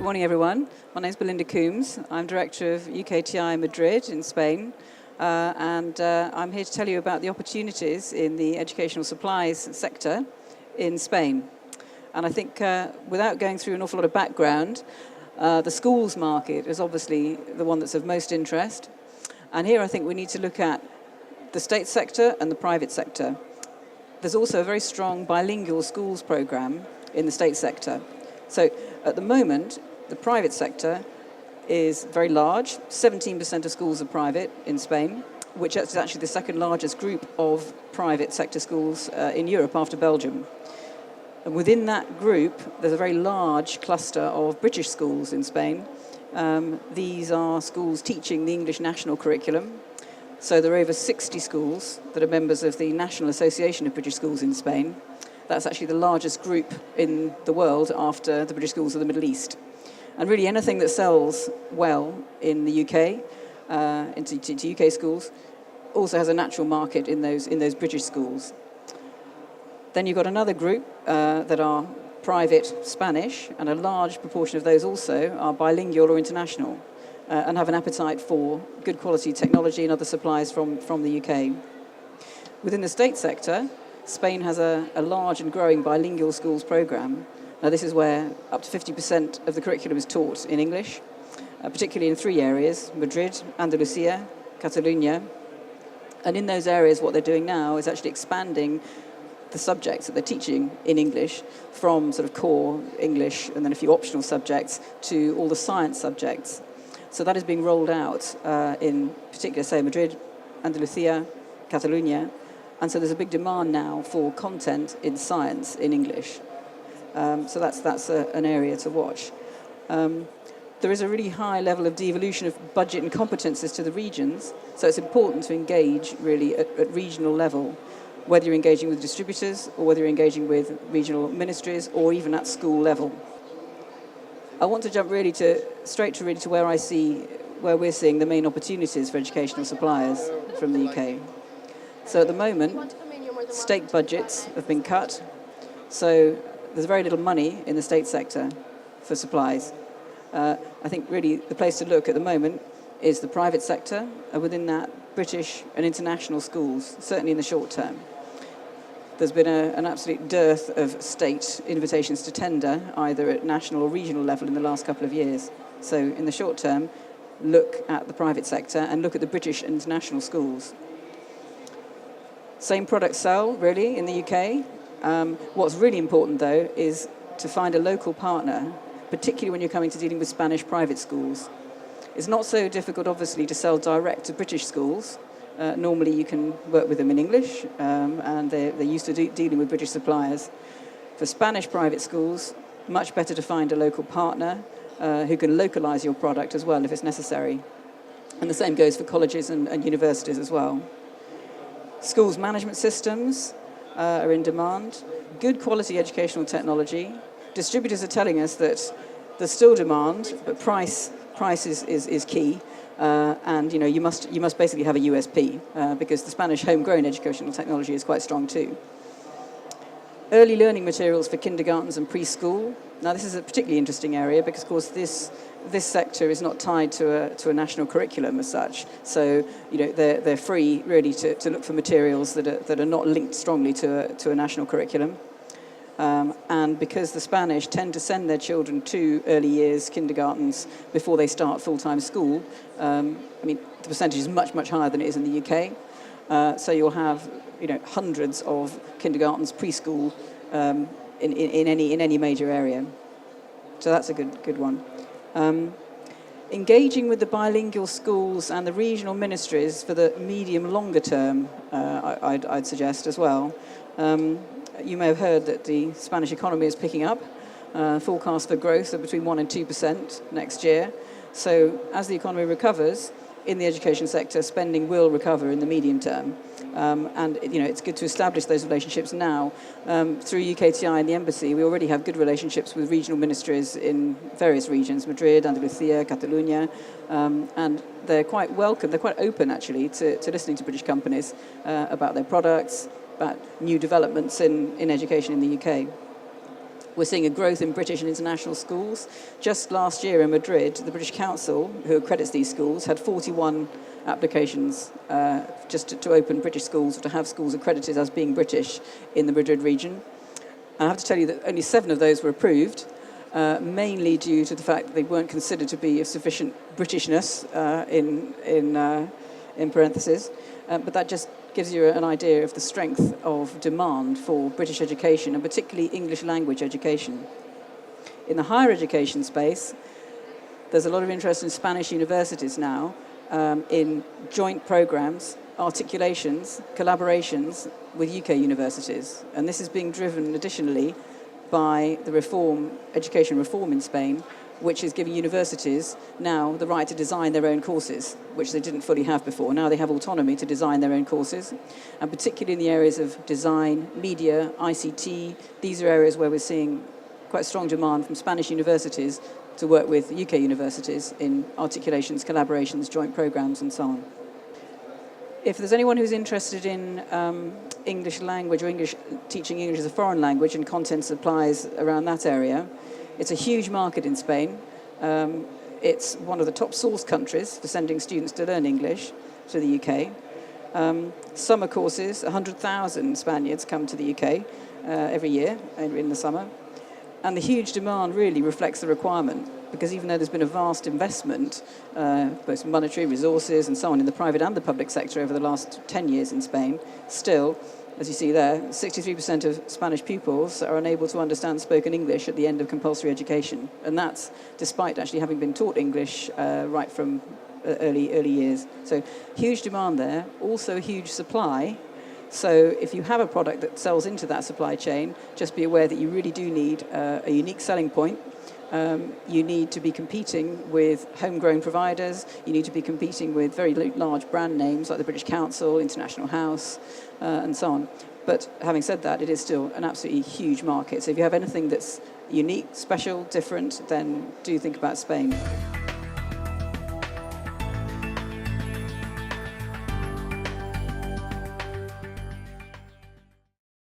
morning, everyone. My name is Belinda Coombes. I'm Director of UKTI Madrid in Spain, and I'm here to tell you about the opportunities in the educational supplies sector in Spain. And I think without going through an awful lot of background, the schools market is obviously the one that's of most interest. And here I think we need to look at the state sector and the private sector. There's also a very strong bilingual schools programme in the state sector. So at the moment, the private sector is very large. 17% of schools are private in Spain, which is actually the second largest group of private sector schools in Europe after Belgium. And within that group, there's a very large cluster of British schools in Spain. These are schools teaching the English national curriculum. So there are over 60 schools that are members of the National Association of British Schools in Spain. That's actually the largest group in the world after the British schools of the Middle East. And really anything that sells well in the UK, into UK schools, also has a natural market in those British schools. Then you've got another group that are private Spanish, and a large proportion of those also are bilingual or international, and have an appetite for good quality technology and other supplies from the UK. Within the state sector, Spain has a large and growing bilingual schools programme. Now this is where up to 50% of the curriculum is taught in English, particularly in three areas: Madrid, Andalusia, Catalonia. And in those areas what they're doing now is actually expanding the subjects that they're teaching in English from sort of core English and then a few optional subjects to all the science subjects. So that is being rolled out in particular, say, Madrid, Andalusia, Catalonia. And so there's a big demand now for content in science in English. So that's an area to watch. There is a really high level of devolution of budget and competences to the regions. So it's important to engage really at regional level, whether you're engaging with distributors or whether you're engaging with regional ministries or even at school level. I want to jump really straight to where we're seeing the main opportunities for educational suppliers from the UK. So at the moment, state budgets have been cut, so there's very little money in the state sector for supplies. I think really the place to look at the moment is the private sector, and within that, British and international schools, certainly in the short term. There's been an absolute dearth of state invitations to tender, either at national or regional level in the last couple of years. So in the short term, look at the private sector and look at the British and international schools. Same products sell, really, in the UK. What's really important, though, is to find a local partner, particularly when you're coming to dealing with Spanish private schools. It's not so difficult, obviously, to sell direct to British schools. Normally, you can work with them in English, and they're used to dealing with British suppliers. For Spanish private schools, much better to find a local partner who can localise your product as well if it's necessary. And the same goes for colleges and universities as well. Schools management systems are in demand. Good quality educational technology. Distributors are telling us that there's still demand, but price is key. And you must basically have a USP because the Spanish homegrown educational technology is quite strong too. Early learning materials for kindergartens and preschool. Now this is a particularly interesting area because, of course, this sector is not tied to a national curriculum as such. So they're free really to look for materials that are not linked strongly to a national curriculum. And because the Spanish tend to send their children to early years kindergartens before they start full-time school, the percentage is much, much higher than it is in the UK. So you'll have hundreds of kindergartens, preschool in any major area. So that's a good one. Engaging with the bilingual schools and the regional ministries for the medium-longer term, I'd suggest as well. You may have heard that the Spanish economy is picking up, forecast for growth of between 1% and 2% next year. So as the economy recovers, in the education sector, spending will recover in the medium term. And it's good to establish those relationships now. Through UKTI and the Embassy, we already have good relationships with regional ministries in various regions, Madrid, Andalusia, Catalonia, and they're quite welcome, they're quite open actually to listening to British companies about their products, about new developments in education in the UK. We're seeing a growth in British and international schools. Just last year in Madrid, the British Council, who accredits these schools, had 41 applications just to open British schools, to have schools accredited as being British in the Madrid region. And I have to tell you that only 7 of those were approved, mainly due to the fact that they weren't considered to be of sufficient Britishness in parentheses. But that just gives you an idea of the strength of demand for British education, and particularly English language education. In the higher education space, there's a lot of interest in Spanish universities now, in joint programs, articulations, collaborations with UK universities. And this is being driven additionally by the education reform in Spain, which is giving universities now the right to design their own courses, which they didn't fully have before. Now they have autonomy to design their own courses, and particularly in the areas of design, media, ICT. These are areas where we're seeing quite strong demand from Spanish universities to work with UK universities in articulations, collaborations, joint programs, and so on. If there's anyone who's interested in English language or teaching English as a foreign language and content supplies around that area, it's a huge market in Spain. It's one of the top source countries for sending students to learn English to the UK. Summer courses, 100,000 Spaniards come to the UK every year in the summer. And the huge demand really reflects the requirement, because even though there's been a vast investment, both monetary resources and so on, in the private and the public sector over the last 10 years in Spain, still, as you see there, 63% of Spanish pupils are unable to understand spoken English at the end of compulsory education. And that's despite actually having been taught English right from early years. So huge demand there, also huge supply. So if you have a product that sells into that supply chain, just be aware that you really do need a unique selling point. You need to be competing with homegrown providers. You need to be competing with very large brand names like the British Council, International House, and so on. But having said that, it is still an absolutely huge market. So if you have anything that's unique, special, different, then do think about Spain.